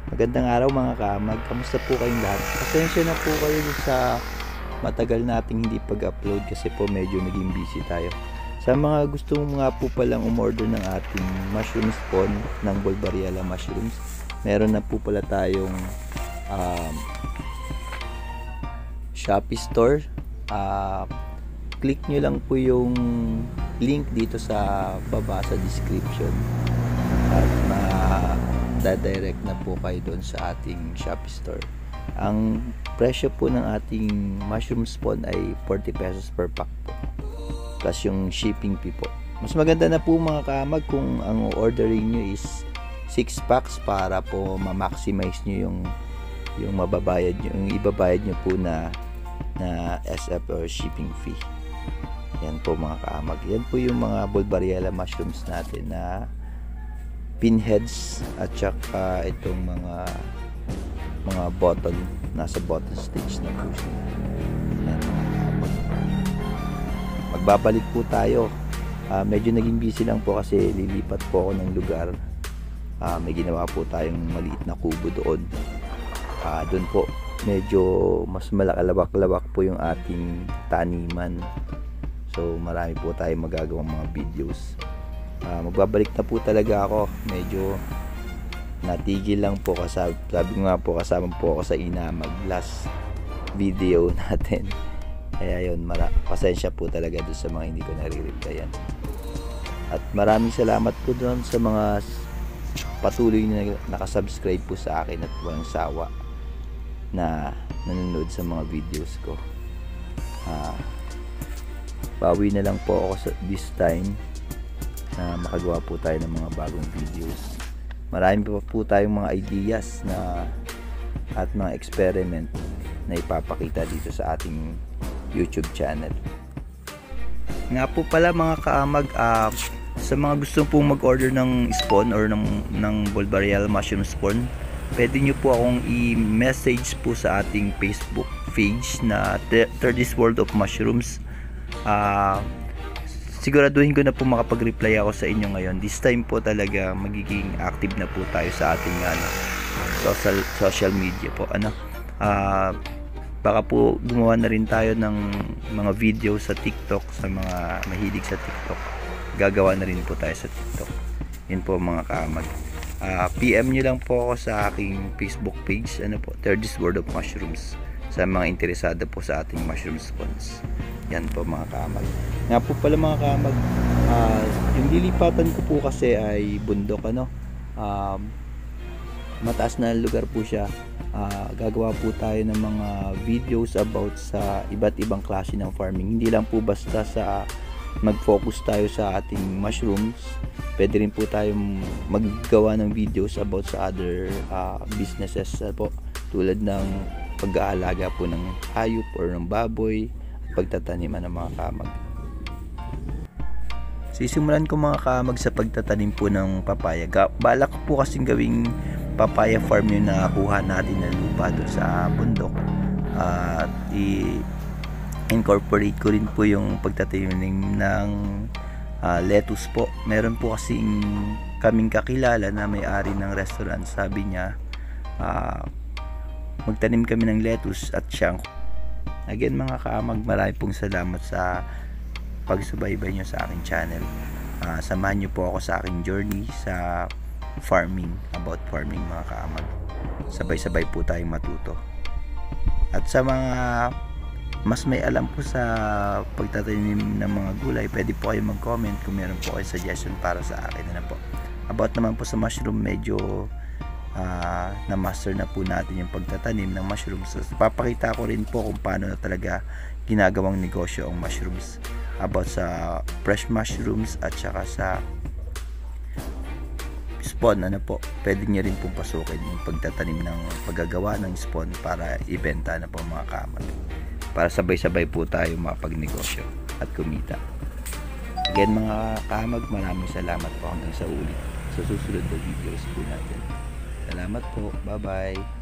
Magandang araw mga kaamag, kamusta po kayong lahat? Pasensya na po kayo sa matagal nating hindi pag-upload kasi po medyo naging busy tayo. Sa mga gusto nga po palang umorder ng ating mushroom spawn ng Bolbariella mushrooms, meron na po pala tayong Shopee store. Click nyo lang po yung link dito sa baba sa description at direct na po kayo doon sa ating Shopee store. Ang presyo po ng ating mushroom spawn ay 40 pesos per pack po, plus yung shipping fee po. Mas maganda na po mga kaamag kung ang ordering nyo is 6 packs para po ma-maximize nyo yung mababayad nyo, yung ibabayad nyo po na SF or shipping fee. Yan po mga kaamag, yan po yung mga Bolbariella mushrooms natin na pinheads at saka itong mga bottle, nasa bottle stage na po siya. Yan, magbabalik po tayo. Medyo naging busy lang po kasi lilipat po ako ng lugar. May ginawa po tayong maliit na kubo doon. Doon po medyo mas malakalawak-lawak po yung ating taniman, so marami po tayong magagawang mga videos. Magbabalik na po talaga ako, medyo natigil lang po kasi sabi ko nga po kasama po ako sa Inamag last video natin, kaya yun, pasensya po talaga doon sa mga hindi ko nare-replyan. At maraming salamat po doon sa mga patuloy na nakasubscribe po sa akin at walang sawa na nanonood sa mga videos ko. Bawi na lang po ako this time na makagawa po tayo ng mga bagong videos. Marami pa po tayong mga ideas at mga experiment na ipapakita dito sa ating YouTube channel. Nga po pala mga kaamag, sa mga gusto pong mag-order ng spawn or ng Bolbariella mushroom spawn, pwede nyo po akong i-message po sa ating Facebook page na 30's World of Mushrooms. Siguraduhin ko na po makapag-reply ako sa inyo ngayon. This time po talaga magiging active na po tayo sa ating social media po. Baka po gumawa na rin tayo ng mga video sa TikTok, sa mga mahilig sa TikTok. Gagawa na rin po tayo sa TikTok. Yun po mga kaamag. PM nyo lang po ako sa aking Facebook page, 30's World of Mushrooms, sa mga interesado po sa ating mushroom spawns. Yan po mga kaamag. Nga po pala mga kaamag, yung lilipatan ko po kasi ay bundok, mataas na lugar po siya. Gagawa po tayo ng mga videos about sa iba't ibang klase ng farming. Hindi lang po basta sa mag-focus tayo sa ating mushrooms, pwede rin po tayong maggawa ng videos about sa other businesses po, tulad ng pag-aalaga po ng hayop or ng baboy, pagtataniman ng mga kamag. Sisimulan ko mga kamag sa pagtatanim po ng papaya. Balak ko po kasing gawing papaya farm yung nakuha natin na lupa doon sa bundok. I-incorporate ko rin po yung pagtatanim ng lettuce po. Meron po kasing kaming kakilala na may-ari ng restaurant. Sabi niya magtanim kami ng lettuce at siyang. Again mga kaamag, marami pong salamat sa pagsubaybay nyo sa aking channel. Samahan nyo po ako sa aking journey sa farming, about farming mga kaamag. Sabay-sabay po tayong matuto. At sa mga mas may alam po sa pagtatanim ng mga gulay, pwede po kayo mag-comment kung meron po kayo suggestion para sa akin. About naman po sa mushroom, medyo na-master na po natin yung pagtatanim ng mushrooms. So, papakita ko rin po kung paano na talaga ginagawang negosyo ang mushrooms, about sa fresh mushrooms at saka sa spawn. Pwede nyo rin pong pasukin yung pagtatanim ng paggagawa ng spawn para ibenta na po mga kamag, para sabay-sabay po tayo mapagnegosyo at kumita. Again mga kamag, maraming salamat po hanggang sa ulit sa susunod na videos po natin. Salamat po. Bye-bye.